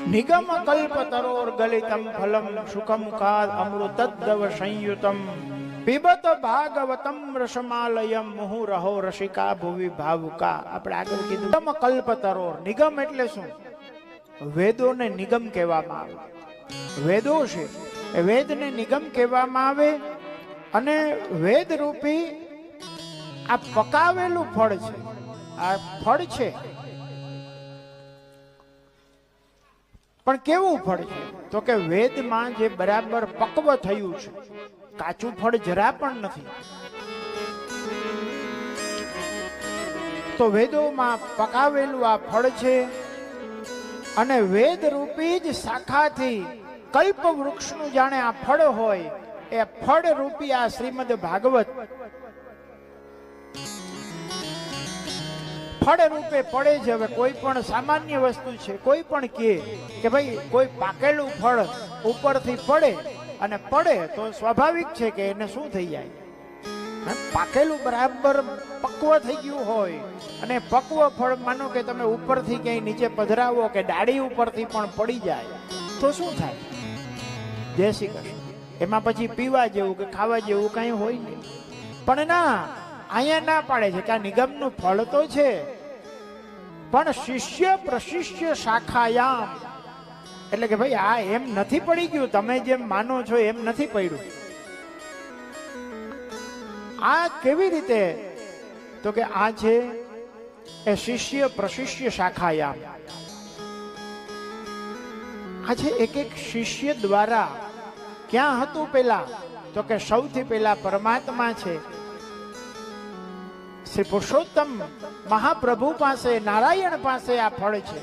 નિગમ કલ્પતરોર ગલિતમ ફલમ સુખમુખાદ અમૃતદ્રવ સંયુતમ પીબત ભાગવતમ રસમાલયમ મુહુરહો રસિકા ભુવિ ભાવુકા. આપણે આગળ કીધું નિગમ કલ્પતરોર. નિગમ એટલે શું? વેદોને નિગમ કહેવામાં આવે. વેદો છે એ વેદને નિગમ કહેવામાં આવે. અને વેદ રૂપી આ પકાવેલું ફળ છે. આ ફળ છે પણ કેવું ફળ છે? તો કે વેદમાં જે બરાબર પક્વ થયું છે, કાચું ફળ જરા પણ નથી. તો વેદોમાં પકાવેલું આ ફળ છે. અને વેદ રૂપી જ શાખાથી કલ્પ વૃક્ષનું જાણે આ ફળ હોય, એ ફળ રૂપી આ શ્રીમદ ભાગવત ફળ રૂપે પડે છે. હવે કોઈ પણ સામાન્ય વસ્તુ છે, કોઈ પણ કે ભાઈ કોઈ પાકેલું ફળ ઉપરથી પડે અને પડે તો સ્વાભાવિક છે કે એને શું થઈ જાય? પાકેલું બરાબર પક્વ થઈ ગયું હોય અને પક્વ ફળ માનો કે તમે ઉપરથી ક્યાંય નીચે પધરાવો કે ડાળી ઉપરથી પણ પડી જાય તો શું થાય? જય શ્રી કૃષ્ણ. એમાં પછી પીવા જેવું કે ખાવા જેવું કઈ હોય નહીં. પણ ના, અહીંયા ના પાડે છે કે આ નિગમનું ફળ તો છે પણ શિષ્ય પ્રશિષ્ય શાખાયામ. એટલે કે ભાઈ આ એમ નથી પડી ગયું, તમે જેમ માનો છો એમ નથી પડ્યું. આ કેવી રીતે? તો કે આ છે એ શિષ્ય પ્રશિષ્ય શાખાયામ. આ છે એક એક શિષ્ય દ્વારા. ક્યાં હતું પેલા? તો કે સૌથી પેલા પરમાત્મા છે. શ્રી પુરુષોત્તમ મહાપ્રભુ પાસે, નારાયણ પાસે આ ફળ છે.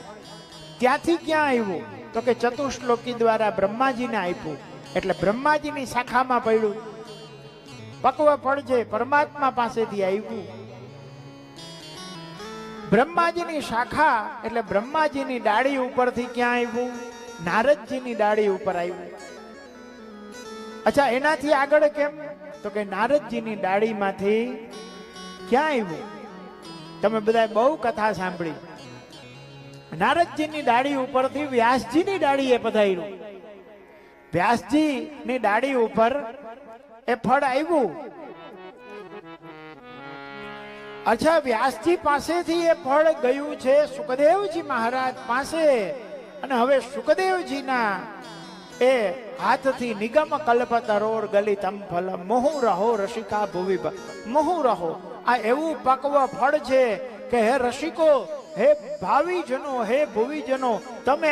ત્યાંથી ક્યાં આવ્યું? તો કે ચતુશ્લોકી દ્વારા બ્રહ્માજીને આપ્યું. એટલે બ્રહ્માજીની શાખામાં પડ્યું. પક્વ ફળ છે, પરમાત્મા પાસેથી આવ્યું. બ્રહ્માજીની શાખા એટલે બ્રહ્માજીની ડાળી ઉપરથી ક્યાં આવ્યું? નારદજીની ડાળી ઉપર આવ્યું. અચ્છા, એનાથી આગળ કેમ? તો કે નારદજીની ડાળીમાંથી ક્યાં આવ્યું? તમે બધા બહુ કથા સાંભળી. નારદજીની ડાળી ઉપરથી વ્યાસજીની ડાળીએ પધાર્યું. વ્યાસજીની ડાળી ઉપર એ ફળ આવ્યું. અચ્છા, વ્યાસજી પાસેથી એ ફળ ગયું છે સુખદેવજી મહારાજ પાસે. અને હવે સુખદેવજીના એ હાથથી નિગમ કલ્પતરોર ગલિતમ ફલમ મુહુરહો રસિકા ભુવિ મુહુરહો. આ એવું પક્વ ફળ છે કે હે રસિકો, હે ભાવિજનો, હે ભુવિજનો, તમે